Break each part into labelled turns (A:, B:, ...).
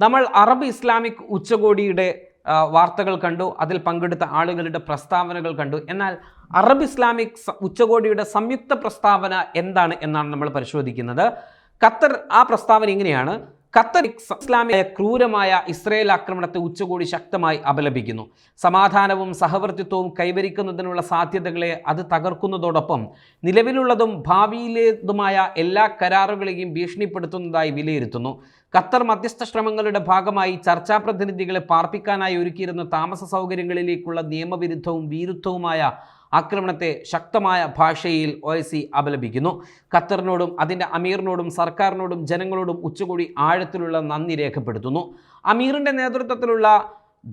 A: നമ്മൾ Arab Islamic ഉച്ചകോടിയുടെ വാർത്തകൾ കണ്ടു, അതിൽ പങ്കെടുത്ത ആളുകളുടെ പ്രസ്താവനകൾ കണ്ടു. എന്നാൽ അറബ് ഇസ്ലാമിക് ഉച്ചകോടിയുടെ സംയുക്ത പ്രസ്താവന എന്താണ് എന്നാണ് നമ്മൾ പരിശോധിക്കുന്നത്. ഖത്തർ ആ പ്രസ്താവന ഇങ്ങനെയാണ്: ഖത്തർ ഇസ്ലാമിക ക്രൂരമായ ഇസ്രയേൽ ആക്രമണത്തെ ഉച്ചകോടി ശക്തമായി അപലപിക്കുന്നു. സമാധാനവും സഹവർത്തിത്വവും കൈവരിക്കുന്നതിനുള്ള സാധ്യതകളെ അത് തകർക്കുന്നതോടൊപ്പം നിലവിലുള്ളതും ഭാവിയിലേതുമായ എല്ലാ കരാറുകളെയും ഭീഷണിപ്പെടുത്തുന്നതായി വിലയിരുത്തുന്നു. ഖത്തർ മധ്യസ്ഥ ശ്രമങ്ങളുടെ ഭാഗമായി ചർച്ചാ പ്രതിനിധികളെ പാർപ്പിക്കാനായി ഒരുക്കിയിരുന്ന താമസ സൗകര്യങ്ങളിലേക്കുള്ള നിയമവിരുദ്ധവും ഭീരുത്വവുമായ ആക്രമണത്തെ ശക്തമായ ഭാഷയിൽ OIC അപലപിക്കുന്നു. ഖത്തറിനോടും അതിൻ്റെ അമീറിനോടും സർക്കാരിനോടും ജനങ്ങളോടും ഉച്ചകോടി ആഴത്തിലുള്ള നന്ദി രേഖപ്പെടുത്തുന്നു. അമീറിൻ്റെ നേതൃത്വത്തിലുള്ള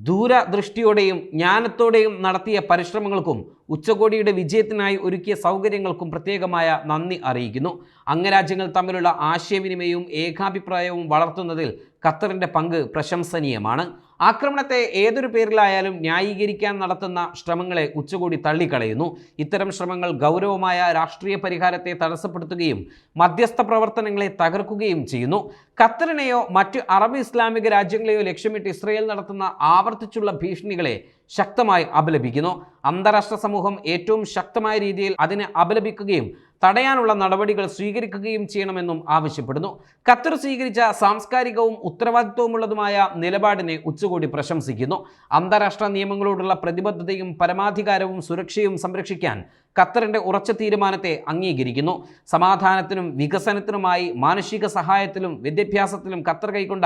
A: ദൂരദൃഷ്ടിയോടെയും ജ്ഞാനത്തോടെയും നടത്തിയ പരിശ്രമങ്ങൾക്കും ഉച്ചകോടിയുടെ വിജയത്തിനായി ഒരുക്കിയ സൗകര്യങ്ങൾക്കും പ്രത്യേകമായ നന്ദി അറിയിക്കുന്നു. അംഗരാജ്യങ്ങൾ തമ്മിലുള്ള ആശയവിനിമയവും ഏകാഭിപ്രായവും വളർത്തുന്നതിൽ ഖത്തറിൻ്റെ പങ്ക് പ്രശംസനീയമാണ്. ആക്രമണത്തെ ഏതൊരു പേരിലായാലും ന്യായീകരിക്കാൻ നടത്തുന്ന ശ്രമങ്ങളെ ഉച്ചകോടി തള്ളിക്കളയുന്നു. ഇത്തരം ശ്രമങ്ങൾ ഗൗരവമായ രാഷ്ട്രീയ പരിഹാരത്തെ തടസ്സപ്പെടുത്തുകയും മധ്യസ്ഥ പ്രവർത്തനങ്ങളെ തകർക്കുകയും ചെയ്യുന്നു. ഖത്തറിനെയോ മറ്റ് അറബ് ഇസ്ലാമിക രാജ്യങ്ങളെയോ ലക്ഷ്യമിട്ട് ഇസ്രയേൽ നടത്തുന്ന ആവർത്തിച്ചുള്ള ഭീഷണികളെ ശക്തമായി അപലപിക്കുന്നു. അന്താരാഷ്ട്ര സമൂഹം ഏറ്റവും ശക്തമായ രീതിയിൽ അതിനെ അപലപിക്കുകയും തടയാനുള്ള നടപടികൾ സ്വീകരിക്കുകയും ചെയ്യണമെന്നും ആവശ്യപ്പെടുന്നു. ഖത്തർ സ്വീകരിച്ച സാംസ്കാരികവും ഉത്തരവാദിത്വമുള്ളതുമായ നിലപാടിനെ ഉച്ചകോടി പ്രശംസിക്കുന്നു. അന്താരാഷ്ട്ര നിയമങ്ങളോടുള്ള പ്രതിബദ്ധതയും പരമാധികാരവും സുരക്ഷയും സംരക്ഷിക്കാൻ ഖത്തറിൻ്റെ ഉറച്ച തീരുമാനത്തെ അംഗീകരിക്കുന്നു. സമാധാനത്തിനും വികസനത്തിനുമായി മാനുഷിക സഹായത്തിലും വിദ്യാഭ്യാസത്തിലും ഖത്തർ കൈക്കൊണ്ട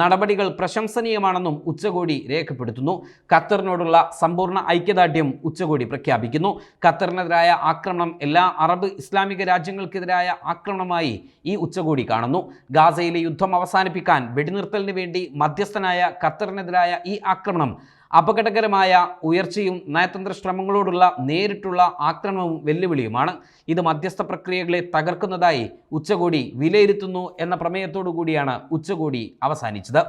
A: നടപടികൾ പ്രശംസനീയമാണെന്നും ഉച്ചകോടി രേഖപ്പെടുത്തുന്നു. ഖത്തറിനോടുള്ള സമ്പൂർണ്ണ ഐക്യദാർഢ്യം ഉച്ചകോടി പ്രഖ്യാപിക്കുന്നു. ഖത്തറിനെതിരായ ആക്രമണം എല്ലാ അറബ് ഇസ്ലാമിക രാജ്യങ്ങൾക്കെതിരായ ആക്രമണമായി ഈ ഉച്ചകോടി കാണുന്നു. ഗാസയിലെ യുദ്ധം അവസാനിപ്പിക്കാൻ വെടിനിർത്തലിന് വേണ്ടി മധ്യസ്ഥനായ ഖത്തറിനെതിരായ ഈ ആക്രമണം അപകടകരമായ ഉയർച്ചയും നയതന്ത്ര ശ്രമങ്ങളോടുള്ള നേരിട്ടുള്ള ആക്രമണവും വെല്ലുവിളിയുമാണ്. ഇത് മധ്യസ്ഥ പ്രക്രിയകളെ തകർക്കുന്നതായി ഉച്ചകോടി വിലയിരുത്തുന്നു എന്ന പ്രമേയത്തോടു കൂടിയാണ് ഉച്ചകോടി അവസാനിച്ചത്.